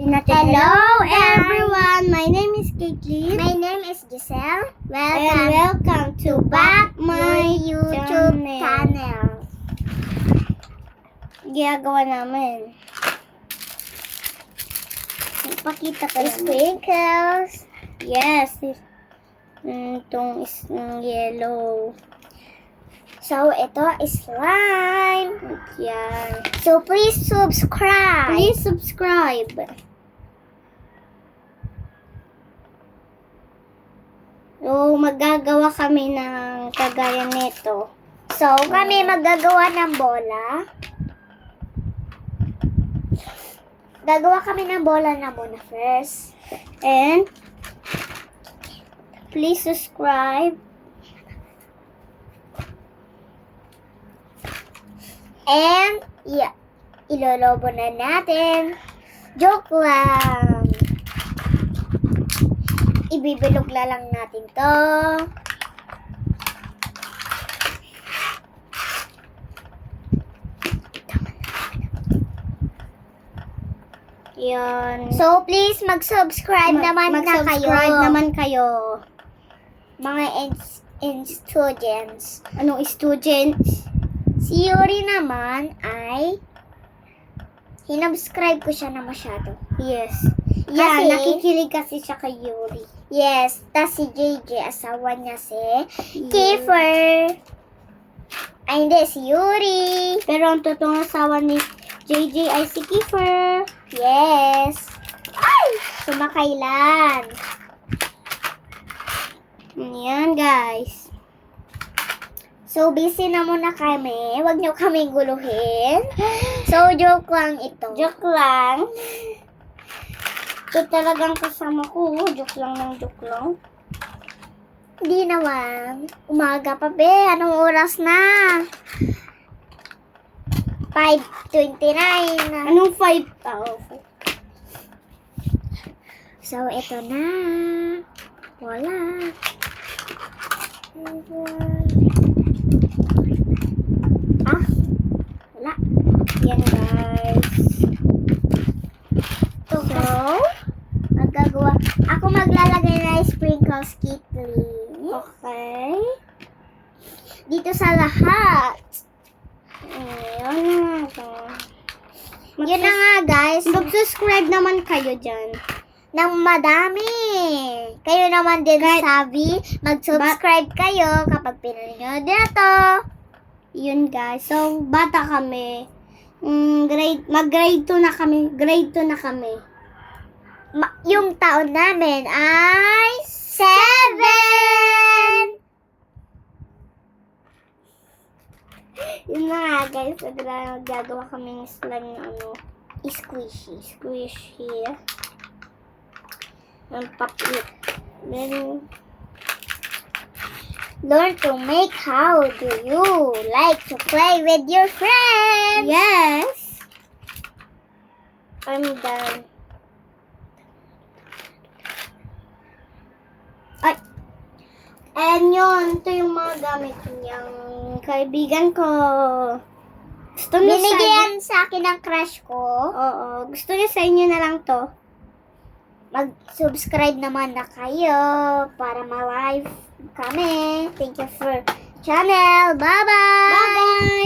Hello everyone, my name is Caitlin. My name is Giselle. And welcome to back my YouTube channel. Ginagawa namin. Pakita ka naman. Sprinkles. Yes. Itong is yellow. So, ito is slime. Yan. So, please subscribe. Please subscribe. So, magagawa kami ng kagaya nito. So, kami magagawa ng bola. Gagawa kami ng bola na muna first. And, please subscribe. And, yeah, ilolobo na natin. Joke lang. Ibibilog na lang natin to. Yan. So, please mag-subscribe naman na kayo. Mag-subscribe naman kayo. Mga students. Anong students? Si Yuri naman ay hinubscribe ko siya na masyado. Yes. Kasi- Yan, nakikilig kasi siya kay Yuri. Yes, tas si JJ, asawa niya si Kiefer. Ay, hindi, si Yuri. Pero ang totoong asawa ni JJ ay si Kiefer. Yes. Ay! Sumakailan. Yan, guys. So, busy na muna kami. Huwag niyo kaming guluhin. So, joke lang ito. Joke lang. Ito talagang kasama ko. Joke lang ng joke lang. Hindi naman. Umaga pa, be. Anong oras na? 5:29 na. Anong 5? Oh. So, ito na. Wala. Ah, wala. Yan, guys. So, ako maglalagay na sprinkles kitli. Okay. Dito sa lahat. Ayan na. Yun na nga, guys. Mag-subscribe naman kayo dyan. Nang madami. Kayo naman din, sabi, mag-subscribe kayo kapag pinanood na to. Yun, guys. So, bata kami. Mag-grade 2 na kami. Grade 2 na kami. Yung taon namin ay 7! Yun na nga, guys. Gagawa kami ng slime na Squishy. squishy. Ang papit. Then, Learn to make. How do you like to play with your friends? yes. I'm done. Ay! And yun, ito yung mga gamit niyang kaibigan ko. Gusto niya Binigyan sa akin ng crush ko. Oo. Gusto niya sa inyo na lang to. Mag-subscribe naman na kayo para ma-live kami. Thank you for channel. Bye-bye! Bye-bye!